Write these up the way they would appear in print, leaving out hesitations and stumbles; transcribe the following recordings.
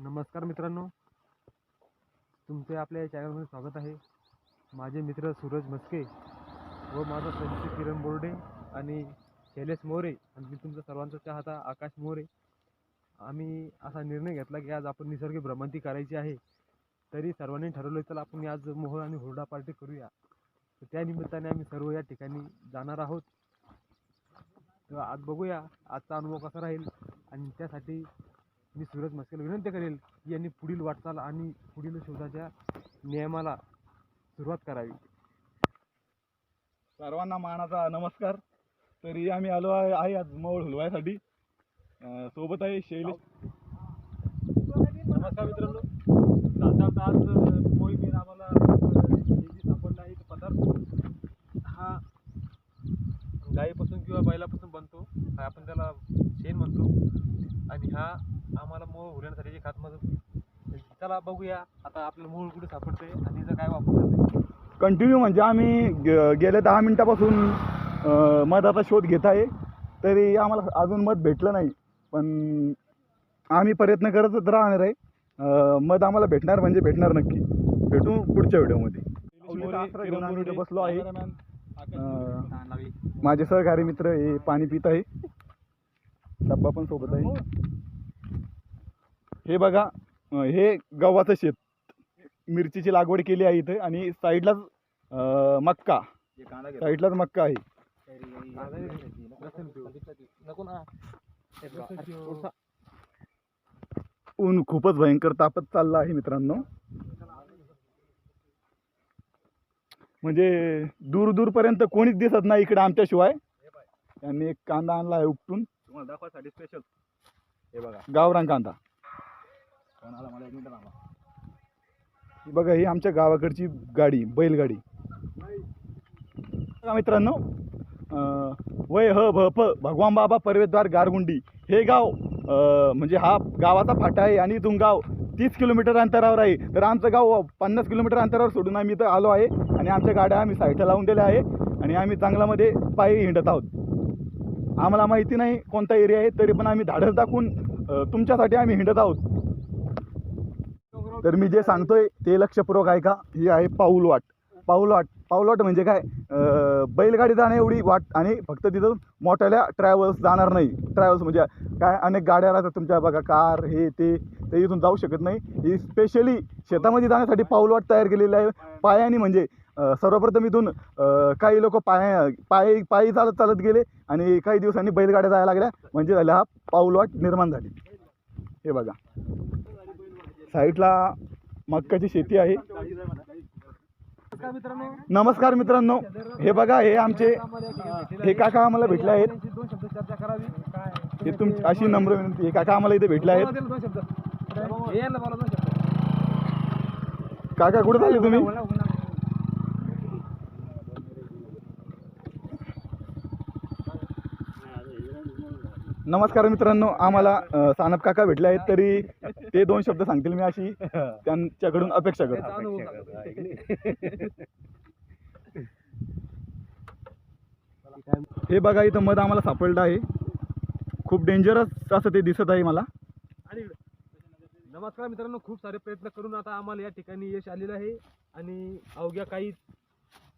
नमस्कार मित्रांनो, तुमचे आपल्या चॅनलमध्ये स्वागत आहे. माझे मित्र सूरज मस्के व माझा सहकारी किरण बोर्डे आणि शैलेश मोरे आणि मी तुमचा सर्वांचा चाहता आकाश मोरे. आम्ही असा निर्णय घेतला की आज आपण निसर्ग भ्रमंती करायची आहे. तरी सर्वांनी ठरवलं तर आपण आज मोहोळ आणि हुरडा पार्टी करूया. तर त्या निमित्ताने आम्ही सर्व या ठिकाणी जाणार आहोत. तर आज बघूया आजचा अनुभव कसा राहील आणि त्यासाठी मी सूरज मस्केला विनंती करेल की यांनी पुढील वाटचाल आणि पुढील शोधाच्या नियमाला सुरुवात करावी. सर्वांना मानाचा नमस्कार. तरी आम्ही आलो आहे आज मोहोळ हुलवायसाठी. सोबत आहे शैलेश. नमस्कार मित्रांनो, आता आज मोहीमेला आम्हाला सापडला आहे पदार्थ. हा गायीपासून किंवा बैलापासून बनतो. हा आपण त्याला शेण म्हणतो आणि हा आम्हाला मोहोळ हुरण्यासाठी खात मदत. चला बघूया आता आपल्याला मोहोळ कुठे सापडते आणि याचा काय वापर करते. कंटिन्यू म्हणजे आम्ही गेल्या 10 मिनिटापासून मधाचा शोध घेत आहे. तरी आम्हाला अजून मध भेटलं नाही, पण आम्ही प्रयत्न करतच राहणार आहे. मध आम्हाला भेटणार म्हणजे भेटणार नक्की. भेटू पुढच्या व्हिडिओमध्ये. बसलो आहे. माझे सहकारी मित्र हे पाणी पित आहे. डब्बा पण सोबत आहे. हे बघा, हे गव्हाचं शेत, मिरचीची लागवड केली आहे इथे आणि साईडलाच मक्का, साईडलाच मक्का आहे. ऊन खूपच भयंकर तापत चालला आहे मित्रांनो. म्हणजे दूर दूरपर्यंत कोणीच दिसत नाही इकडे आमच्याशिवाय. त्यांनी एक कांदा आणला आहे उपटून तुम्हाला दाखवायसाठी स्पेशल. हे बघा, गावरान कांदा. ही बघा, ही आमच्या गावाकडची गाडी, बैलगाडी. मित्रांनो, वय ह भ प भगवान बाबा परवेद्वार गारगुंडी हे गाव, म्हणजे हा गावाचा फाटा आहे आणि इथून गाव 30 किलोमीटर अंतरावर आहे. तर आमचं गाव 50 किलोमीटर अंतरावर सोडून आम्ही इथं आलो आहे आणि आमच्या गाड्या आम्ही साईडला लावून दिल्या आहे आणि आम्ही चांगल्यामध्ये पायी हिंडत आहोत. आम्हाला माहिती नाही कोणता एरिया आहे, तरी पण आम्ही धाडस दाखवून तुमच्यासाठी आम्ही हिंडत आहोत. तर मी जे सांगतोय ते लक्षपूर्वक ऐका. ही आहे पाऊलवाट. पाऊलवाट म्हणजे काय, बैलगाडी जाणे एवढी वाट आणि फक्त तिथं मोठ्याल्या ट्रॅव्हल्स जाणार नाही. ट्रॅव्हल्स म्हणजे काय, अनेक गाड्या राहतात तुमच्या, बघा कार हे ते इथून जाऊ शकत नाही. ही स्पेशली शेतामध्ये जाण्यासाठी पाऊलवाट तयार केलेली आहे. पायाने म्हणजे सर्वप्रथम इथून काही लोक पायी चालत गेले आणि काही दिवसांनी बैलगाड्या जायला लागल्या, म्हणजे झाल्या हा पाऊलवाट निर्माण झाली. हे बघा, साईडला मक्काची शेती आहे. नमस्कार मित्रांनो, हे बघा, हे आमचे हे काका आम्हाला भेटले आहेत. हे अशी नम्र विनंती, हे काका आम्हाला इथे भेटले आहेत. काका कुठे चालले तुम्ही? नमस्कार मित्रांनो, आम्हाला सानप काका भेटले आहेत. तरी ते 2 शब्द सांगतील, मी अशी त्यांच्याकडून अपेक्षा करतो. हे बघा, इथं मध आम्हाला सापडलं आहे. खूप डेंजरस असं ते दिसत आहे मला. नमस्कार मित्रांनो, खूप सारे प्रयत्न करून आता आम्हाला या ठिकाणी यश आलेलं आहे आणि अवघ्या काही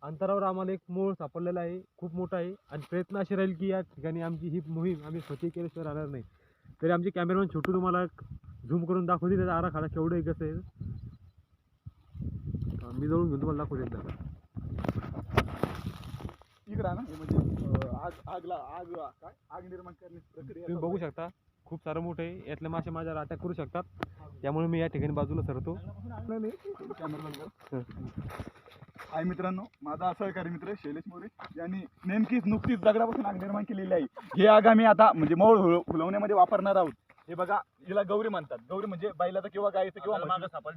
अंतरावर आम्हाला एक मोहोळ सापडलेला आहे. खूप मोठा आहे आणि प्रयत्न असे राहील की या ठिकाणी आमची ही मोहीम आम्ही फती केल्याशिवाय राहणार नाही. तरी आमचे कॅमेरामॅन छोटू तुम्हाला झूम करून दाखवते त्याचा आराखडा केवढं आहे, कसं आहे. मी जवळून घेऊन तुम्हाला दाखवते एकदा. इकडे ना, म्हणजे आग निर्माण करण्याची प्रक्रिया तुम्ही बघू शकता, खूप सारं मोठं आहे. यातले मासे माझ्यावर अटॅक करू शकतात, त्यामुळे मी या ठिकाणी बाजूला सरतो. आहे मित्रांनो, माझा सहकारी मित्र शैलेश मोरे यांनी नुकतीच दगडापासून आग निर्माण केलेली आहे. हे आग आम्ही आता म्हणजे मोहोळ फुलवण्यामध्ये वापरणार आहोत. हे बघा, हिला गौरी म्हणतात. गौरी म्हणजे बैलाचं किंवा गायचं किंवा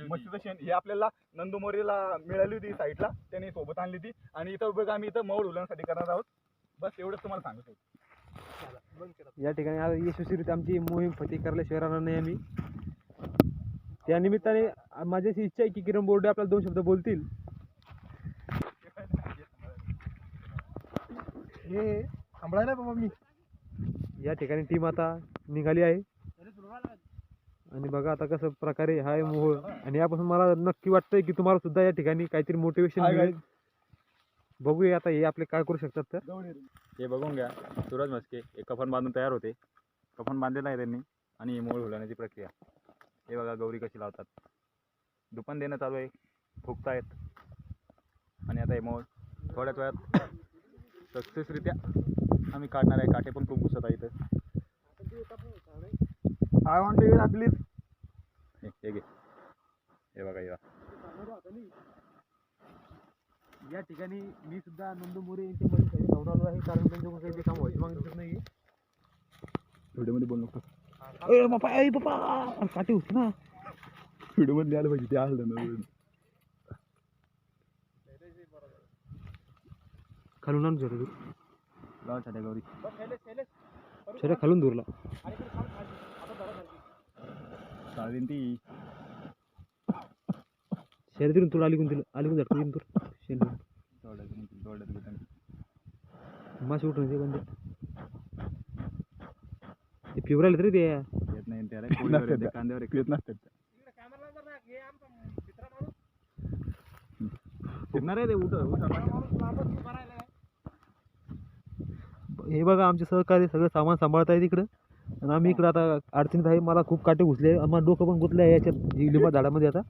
म्हशीचं शेण. हे आपल्याला नंदू मोरेला मिळाली होती साईडला, त्याने सोबत आणली होती आणि इथं बघा आम्ही इथं मोहोळ फुलवण्यासाठी करणार आहोत. बस एवढंच तुम्हाला सांगतो. या ठिकाणी यशस्वीरित्या आमची मोहीम फती करल्याशिवाय राहणार नाही आम्ही. त्या निमित्ताने माझी अशी इच्छा आहे की किरण बोर्डे आपल्याला 2 शब्द बोलतील. हे सांभाळायला बाबा मी. या ठिकाणी टीम आता निघाली आहे. आणि बघा आता कसं प्रकारे हा आहे मोहोळ. आणि यापासून मला नक्की वाटतंय की तुम्हाला सुद्धा या ठिकाणी काहीतरी मोटिवेशन हाय मिळेल. guys. बघूया आता हे आपले काय करू शकतात तर. हे बघून घ्या, सूरज म्हस्के एक कफन बांधून तयार होते. कफन बांधलेलं आहे त्यांनी आणि ही मोळ हुलाण्याची प्रक्रिया. हे बघा गौरी कशी लावतात. दुपण देणं चालू आहे, फुगतायत. आणि आता हे मोळ थोड्याच वेळात सक्सेसरित्या आम्ही काढणार आहे. काटे पण खूप घुसत आहे इथं. I want to please. हे घे, हे बघा हे या ठिकाणी मी सुद्धा नंदू मोरे यांच्या मध्ये धावून आलो आहे, कारण त्यांच्याकडून काही काम व्हायची मागणी दिसत नाही. व्हिडिओमध्ये बोल नको. ए बापा काटे होत ना. व्हिडिओमध्ये आलं पाहिजे ते आलं ना. खालून आणून झरे लावा छाट्या गौरी. शर्या खालून दूरला. चालेल ती शर्या तिरून तुला आली कोण झटकून येईन तुर शेण मासे उठून ते बंद ते फिवरायला तरी ते येत नाही त्याला पोळीवर येते, कांद्यावर येते. येत नसतात. फिरणार आहे ते हे बघा आमचे सहकारी सगळं सामान सांभाळत आहे तिकडं. आणि आम्ही इकडं आता अडचणीत आहे. मला खूप काटे घुसले, आम्हाला डोकं पण गुतलं आहे याच्यात लिंबा झाडामध्ये. आता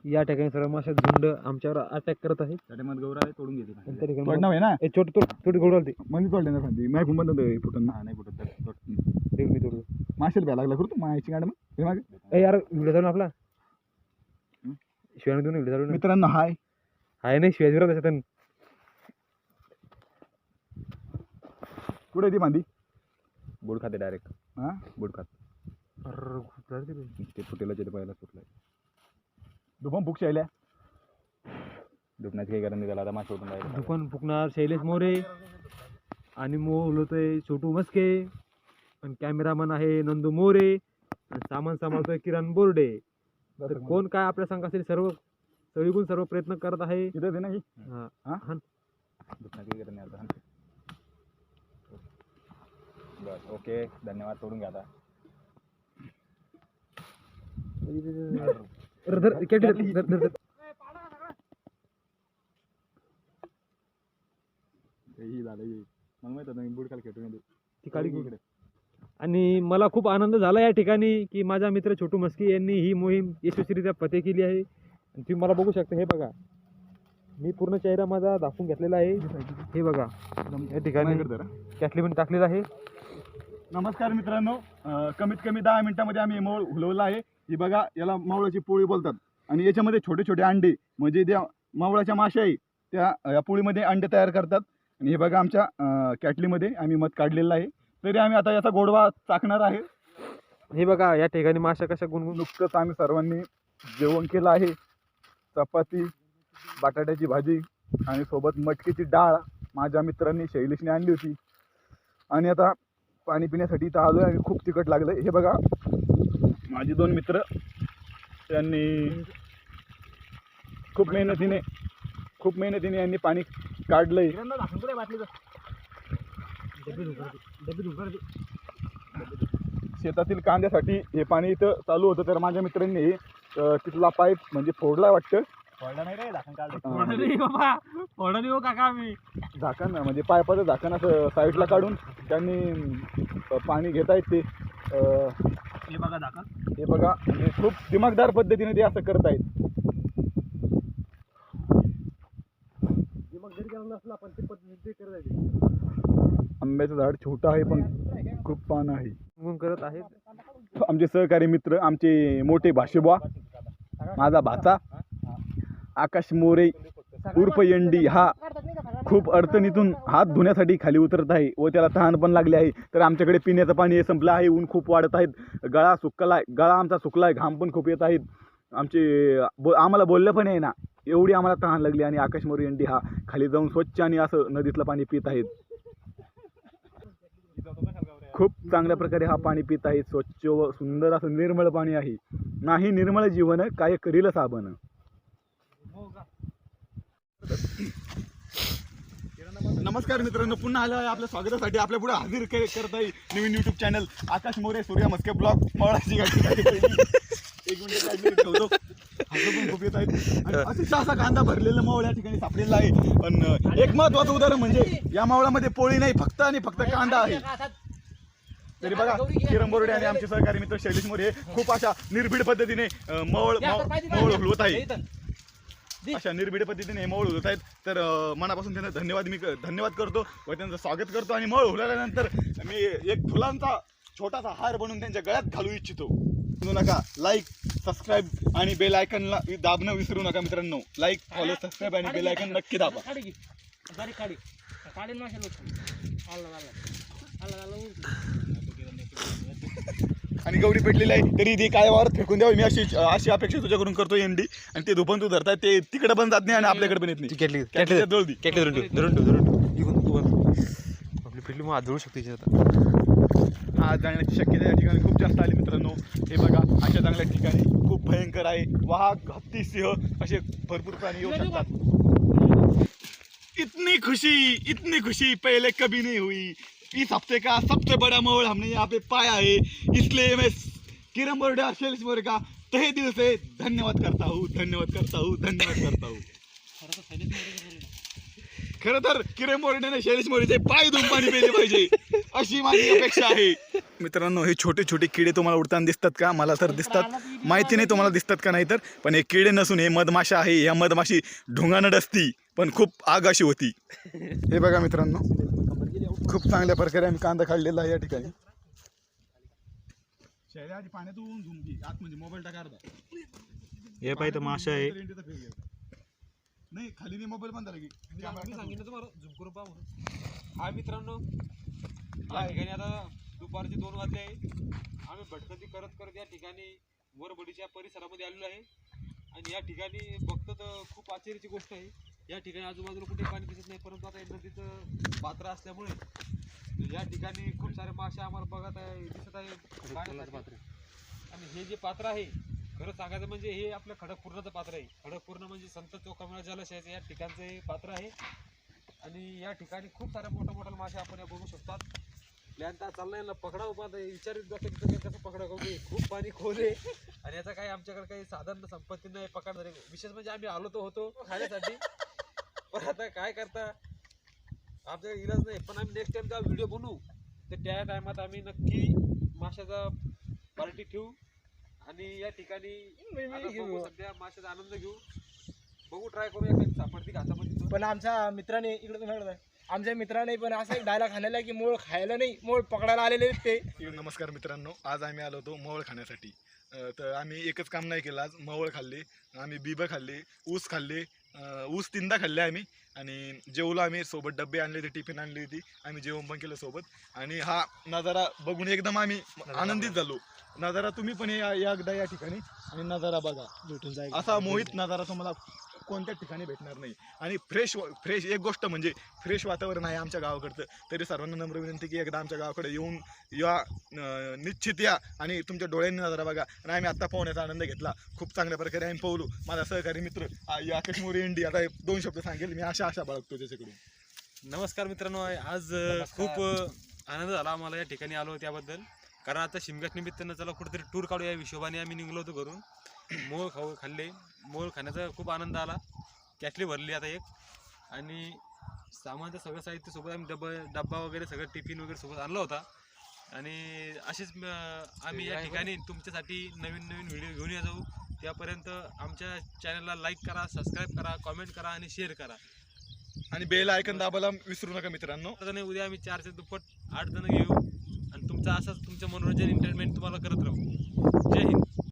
या ठिकाणी सर्व माशात झुंड आमच्यावर अटॅक करत आहे. त्याच्यामध्ये गौरा आहे, तोडून घेते. आणि त्या ठिकाणी तोडणं आहे ना. छोटी घोडा आलती म्हणजे तोडले ना सांगते माझ्या कुंबंद फुटून ना. हा नाही कुठं तर तोड. मी तोडतो. माशेल प्यायला लागला करू मायाची गाडी मग मागे. ए यार व्हिडिओ चालू आपला शिवाय दोन व्हिडिओ चालू मित्रांनो हाय. आहे नाही शिवाय त्याच्यात कुठे ती मांदी. बुड खाते डायरेक्ट. हा बुड खात ते फुटेला ते पहिला सुटलाय. दुपम फुकशी आल्या. दुखण्याची काही कारण नाही त्याला. आता मासे उठून राहिले. दुकान फुकणार शैलेश मोरे आणि मोल होतोय छोटू मस्के आणि कॅमेरामन आहे नंदू मोरे आणि सामान सांभाळतोय किरण बोर्डे. तर कोण काय आपल्या संघ असेल सर्व सगळीकडून सर्व प्रयत्न करत आहे. इथं ना ही. हा. हा दुखण्याची काही कारण नाही आता. बस ओके, धन्यवाद. तोडून घ्या आता. ही झालं ही. मला माहित होतं मी बुड खाली खेटून येते. ती काळी इकडे. आणि मला खूप आनंद झाला या ठिकाणी की माझा मित्र छोटू मस्के यांनी ही मोहीम यशस्वीरित्या फते केली आहे. आणि तुम्ही मला बघू शकता. हे बघा मी पूर्ण चेहरा माझा दाखवून घेतलेला आहे. हे बघा या ठिकाणी कॅटली पण टाकलेला आहे. नमस्कार मित्रांनो. कमीत कमी 10 मिनिटामध्ये आम्ही मोळ हुलवला आहे. ही बघा याला मावळाची पोळी बोलतात. आणि याच्यामध्ये छोटे छोटे अंडे म्हणजे त्या मावळाच्या माश्या आहे त्या या पोळीमध्ये अंडे तयार करतात. आणि हे बघा आमच्या कॅटलीमध्ये आम्ही मध काढलेलं आहे. तरी आम्ही आता याचा गोडवा चाकणार आहे. हे बघा या ठिकाणी माश्या कशा गुणगुण. नुकतंच आम्ही सर्वांनी जेवण केलं आहे. चपाती, बटाट्याची भाजी आणि सोबत मटकीची डाळ माझ्या मित्रांनी शैलेशने आणली होती. आणि आता पाणी पिण्यासाठी इथं आलो आहे. आणि खूप तिखट लागलं. हे बघा माझे 2 मित्र त्यांनी खूप मेहनतीने यांनी पाणी काढलंय. शेतातील कांद्यासाठी हे पाणी इथं चालू होतं. तर माझ्या मित्रांनी तिथला पाईप म्हणजे फोडला वाटतं. झाकण म्हणजे पाईपाचं झाकण असं साईडला काढून त्यांनी पाणी घेत आहेत ते. हे बघा झाकण. हे बघा म्हणजे खूप दिमागदार पद्धतीने ते असं करत आहेत. आंब्याचं झाड छोटं आहे पण खूप पान आहे. करत आहेत आमचे सहकारी मित्र आमचे मोठे भाषेबुवा माझा भाचा आकाश मोरे उर्फ एंडी हा खूप अडचणीतून हात धुण्यासाठी खाली उतरत आहे व त्याला तहान पण लागली आहे. तर आमच्याकडे पिण्याचं पाणी हे संपलं आहे. ऊन खूप वाढत आहेत. गळा आमचा सुकला आहे. घाम पण खूप येत आहेत. आम्हाला बोललं पण आहे ना एवढी आम्हाला तहान लागली. आणि आकाश मोरे एंडी हा खाली जाऊन स्वच्छ आणि असं नदीतलं पाणी पित आहेत. खूप चांगल्या प्रकारे हा पाणी पित आहे. स्वच्छ व सुंदर असं निर्मळ पाणी आहे. नाही निर्मळ जीवन काय करील साबण. नमस्कार मित्रांनो, पुन्हा आलो आहे आपल्या स्वागतासाठी. आपल्या पुढे हाजीर करत आहे नवीन युट्यूब चॅनल आकाश मोरे सूर्या मस्के ब्लॉग. मळाची गाठी एक मिनिट काढली ठेवतो. हात पण खूप येत आहेत आणि अतिशय असा कांदा भरलेला मावळ या ठिकाणी सापडेला आहे. पण एक महत्वाचं उदाहरण म्हणजे या मावळामध्ये पोळी नाही, फक्त आणि फक्त कांदा आहे. तरी बघा, किरण बोर्डे आणि आमचे सहकारी मित्र शैलेश मोरे खूप अशा निर्भीड पद्धतीने मवळ हलवत आहे. अशा निर्भीड पद्धतीने मौळ होत आहेत. तर मनापासून त्यांना धन्यवाद करतो व त्यांचं स्वागत करतो. आणि मौळ हुल्यानंतर मी एक फुलांचा छोटासा हार बनवून त्यांच्या गळ्यात घालू इच्छितो. विसरू नका लाईक, सबस्क्राईब आणि बेल आयकनला दाबणं विसरू नका मित्रांनो. लाईक, फॉलो, सबस्क्राईब आणि बेल आयकन नक्की दाबा. आणि गौरी पेटलेली आहे तरी ती काय वावर फेकून द्यावी मी अशी अपेक्षा तुझ्याकडून करतो एनडी. आणि ते धुपन तू धरताय ते तिकडे पण जात नाही आणि आपल्याकडे पण येत नाही. आपली पिल्लू मग जळू शकते आज जाण्याची शक्यता या ठिकाणी खूप जास्त आली मित्रांनो. हे बघा, अशा चांगल्या ठिकाणी खूप भयंकर आहे. वाघ, हत्ती, सिंह असे भरपूर प्राणी येऊ शकतात. इतनी खुशी पहले कभी नहीं हुई. इस हफ्ते का सबसे बड़ा मौड़ हमने यहाँ पे पाया है, इसलिए मैं किरण बोर्डे और शैलेश मोरे का तहे दिल से धन्यवाद करता हूँ. खरं तर किरण बोर्डेने शैलेश मोरेचे पाय धुवून पाणी पिले पाहिजे अशी माझी अपेक्षा आहे. मित्रांनो, हे छोटे छोटे किडे तुम्हाला उडताना दिसतात का? मला तर दिसतात, माहिती नाही तुम्हाला दिसतात का नाही तर. पण हे किडे नसून हे मधमाशा आहे. या मधमाशी ढोंगानं डसती पण खूप आग अशी होती. हे बघा मित्रांनो, खूप चांगल्या प्रकारे आम्ही कांदा काढलेला आहे या ठिकाणी. आधी पाण्यातून झुमकी आत म्हणजे मोबाईल टाका अर्धा. हे पाहिजे माशा आहे. नाही, खाली नाही मोबाईल बंद की सांगितलं तुम्हाला झूम करून पाहू. हा मित्रांनो, या ठिकाणी आता दुपारचे 2 वाजले आहे. आम्ही भटकंती करत या ठिकाणी वरबडीच्या परिसरामध्ये आलेलो आहे. आणि या ठिकाणी बघतो तर खूप आश्चर्याची गोष्ट आहे. या ठिकाणी आजूबाजूला कुठे पाणी दिसत नाही, परंतु आता नदीचं पात्र असल्यामुळे या ठिकाणी खूप सारे मासे आम्हाला दिसत आहे. आणि हे जे पात्र आहे, खरं सांगायचं म्हणजे हे आपलं खडकपूर्णाचं पात्र आहे. खडकपूर्ण म्हणजे संत चोखामेळा जलाशयाचं या ठिकाणचं हे पात्र आहे. आणि या ठिकाणी खूप साऱ्या मोठ्या मासे आपण या बघू शकतात. प्लॅन तर चाललाय ना, पकडा उपात विचारित जातं कसं पकडा करू. खूप पाणी खोल आहे आणि याचा काही आमच्याकडे काही साधन संपत्ती नाही पकडणारे. विशेष म्हणजे आम्ही आलो तर होतो खाण्यासाठी, पण आता काय करता, आमच्याकडे इलाज नाही. पण आम्ही नेक्स्ट टाइम जेव्हा व्हिडिओ बनवू तर त्या टायमात आम्ही नक्की माशाचा पार्टी ठेवू. आणि या ठिकाणी सध्या माशाचा आनंद घेऊ. बघू, ट्राय करूया काही सापडती घासामध्ये. पण आमच्या मित्राने आमच्या मित्राने पण असा एक डायलॉग खाल्लेला की मोळ खायला नाही, मोळ पकडायला आलेले ते. नमस्कार मित्रांनो, आज आम्ही आलो होतो मवळ खाण्यासाठी. तर आम्ही एकच काम नाही केलं आज. मवळ खाल्ली, आम्ही बिबं खाल्ली, ऊस खाल्ले, ऊस 3दा खाल्ले आम्ही. आणि जेवलो आम्ही, सोबत डब्बे आणले होते, टिफिन आणली होती, आम्ही जेवण पण केलं सोबत. आणि हा नजारा बघून एकदम आम्ही आनंदित झालो. नजारा तुम्ही पण एकदा या ठिकाणी आणि नजारा बघा. भेटून जाईल असा मोहित नजारा तुम्हाला कोणत्या ठिकाणी भेटणार नाही. आणि फ्रेश एक गोष्ट म्हणजे फ्रेश वातावरण आहे आमच्या गावाकडचं. तरी सर्वांना नम्र विनंती की एकदा आमच्या गावाकडे येऊन निश्चित या आणि तुमच्या डोळ्यांनी नजारा बघा. आणि आम्ही आत्ता पोहण्याचा आनंद घेतला. खूप चांगल्या प्रकारे आम्ही पोहलो. माझा सहकारी मित्र आकाश मोरे एनडी आता 2 शब्द सांगेल. मी आशा बाळगतो त्याच्याकडून. नमस्कार मित्रांनो, आज खूप आनंद झाला आम्हाला या ठिकाणी आलो त्याबद्दल. कारण आता शिमग्यात निमित्तानं चला कुठेतरी टूर काढू या हिशोबाने आम्ही निघलो होतो घरून. मोळ खाल्ले, मोळ खाण्याचा खूप आनंद आला. कॅटली भरली आता एक. आणि सामान सगळं साहित्य सोबत आम्ही डब्बा वगैरे सगळं टिफिन वगैरे सोबत आणला होता. आणि असेच आम्ही या ठिकाणी तुमच्यासाठी नवीन व्हिडिओ घेऊन या जाऊ. त्यापर्यंत आमच्या चॅनलला लाईक करा, सबस्क्राईब करा, कॉमेंट करा आणि शेअर करा. आणि बेल आयकन दाबायला विसरू नका मित्रांनो. उद्या आम्ही 4 चे दुप्पट 8 जण घेऊ आणि तुमचं असंच तुमचं मनोरंजन एंटरटेनमेंट तुम्हाला करत राहू. जय हिंद.